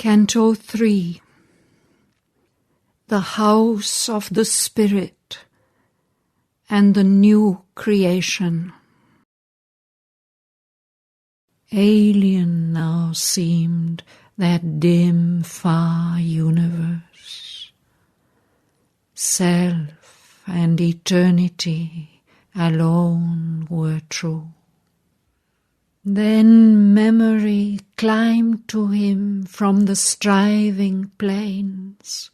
Canto 3. The House of the Spirit and the New Creation. Alien now seemed that dim, far universe. Self and eternity alone were true. Then memory climbed to him from the striving plains,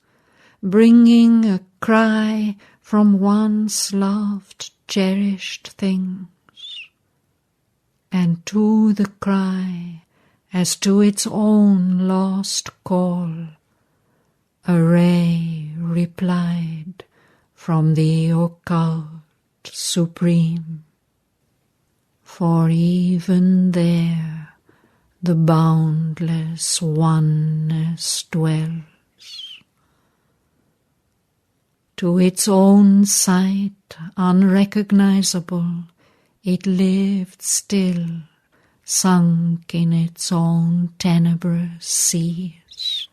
bringing a cry from once loved, cherished things. And to the cry, as to its own lost call, a ray replied from the occult supreme. For even there the boundless oneness dwells. To its own sight unrecognizable, it lived still, sunk in its own tenebrous seas,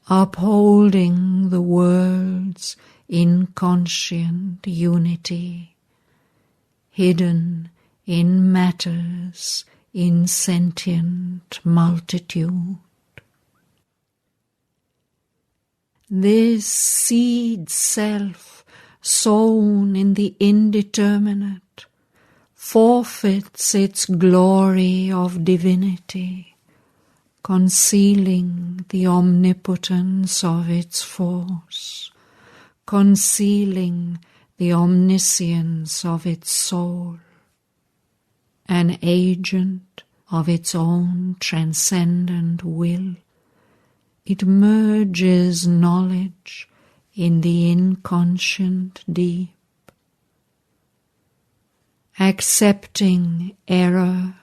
upholding the world's inconscient unity, hidden in matter's insentient multitude. This seed self, sown in the indeterminate, forfeits its glory of divinity, concealing the omnipotence of its force, concealing the omniscience of its soul. An agent of its own transcendent will, it merges knowledge in the inconscient deep. Accepting error,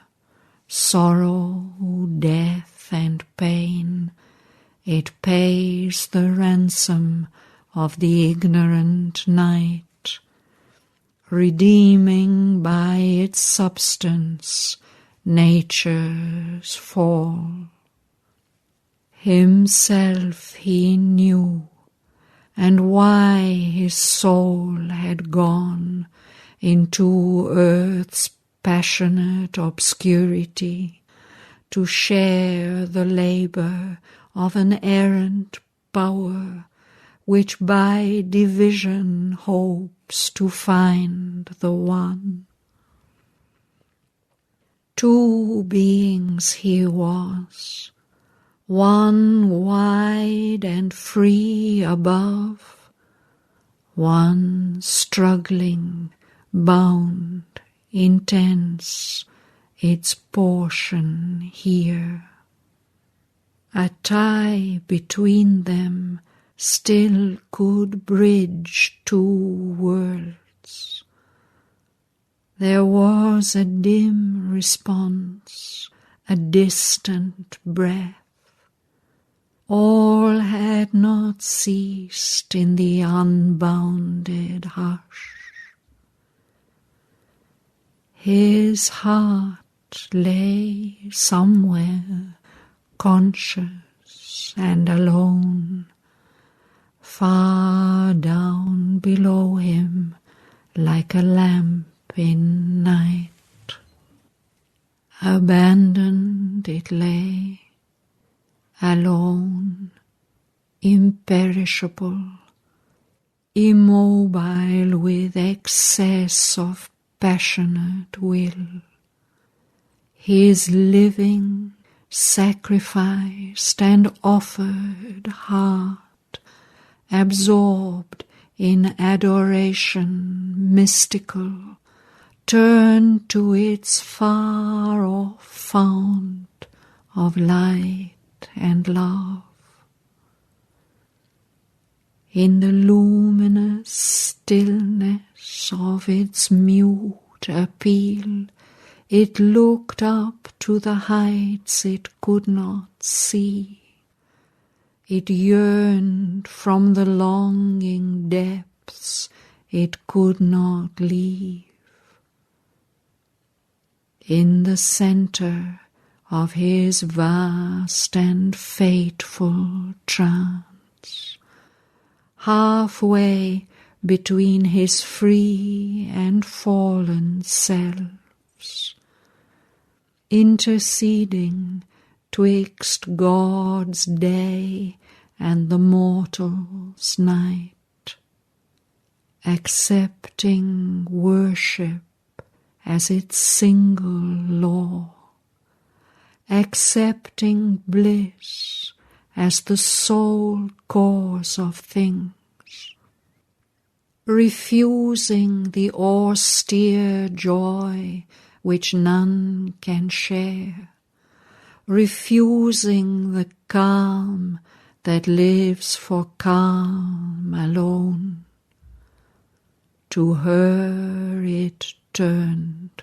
sorrow, death, and pain, it pays the ransom of the ignorant night, redeeming by its substance nature's fall. Himself he knew, and why his soul had gone into earth's passionate obscurity to share the labor of an errant power which by division hopes to find the one. Two beings he was, one wide and free above, one struggling, bound, intense, its portion here. A tie between them still could bridge two worlds. There was a dim response, a distant breath. All had not ceased in the unbounded hush. His heart lay somewhere, conscious and alone, far down below him, like a lamp in night. Abandoned it lay, alone, imperishable, immobile with excess of passionate will. His living, sacrificed and offered heart, absorbed in adoration mystical, turned to its far-off fount of light and love. In the luminous stillness of its mute appeal, it looked up to the heights it could not see. It yearned from the longing depths it could not leave. In the center of his vast and fateful trance, halfway between his free and fallen selves, interceding twixt God's day and the mortal's night, accepting worship as its single law, accepting bliss as the sole cause of things, refusing the austere joy which none can share, refusing the calm that lives for calm alone. To her it turned,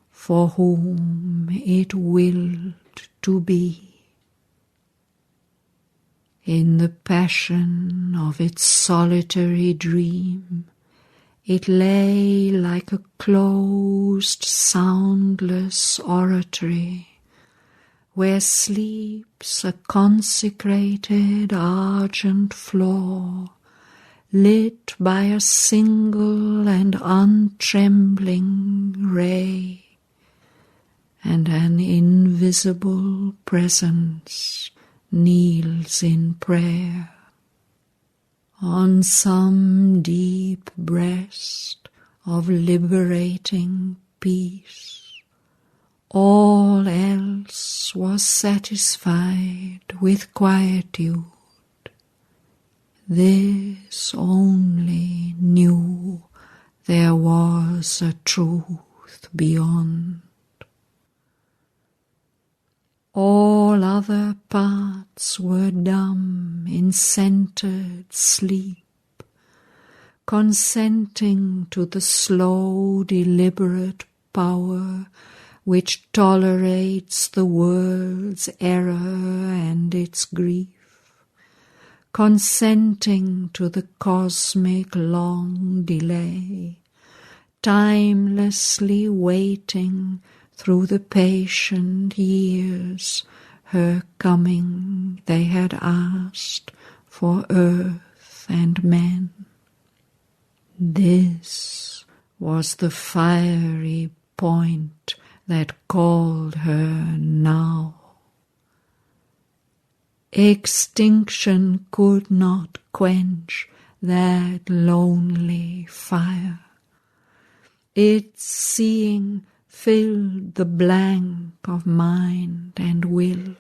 for whom it willed to be. In the passion of its solitary dream, it lay like a closed, soundless oratory, where sleeps a consecrated argent floor, lit by a single and untrembling ray, and an invisible presence kneels in prayer. On some deep breast of liberating peace, all else was satisfied with quietude. This only knew there was a truth beyond. All other parts were dumb in centered sleep, consenting to the slow, deliberate power which tolerates the world's error and its grief, consenting to the cosmic long delay, timelessly waiting through the patient years her coming they had asked for earth and men. This was the fiery point that called her now. Extinction could not quench that lonely fire. Its seeing filled the blank of mind and will.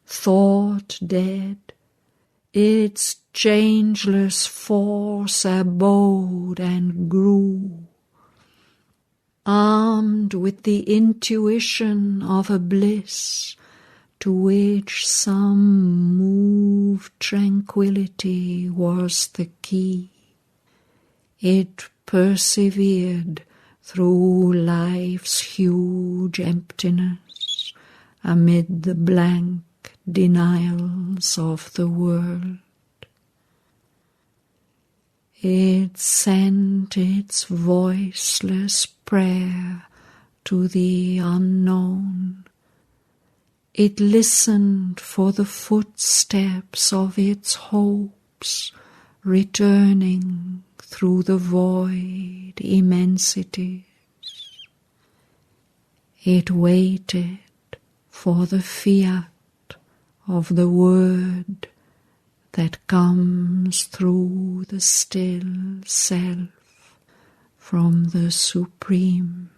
Thought dead, its changeless force abode and grew, armed with the intuition of a bliss to which some moved tranquility was the key. It persevered through life's huge emptiness, amid the blank denials of the world. It sent its voiceless prayer to the unknown. It listened for the footsteps of its hopes returning through the void immensities. It waited for the fiat of the word that comes through the still self from the Supreme.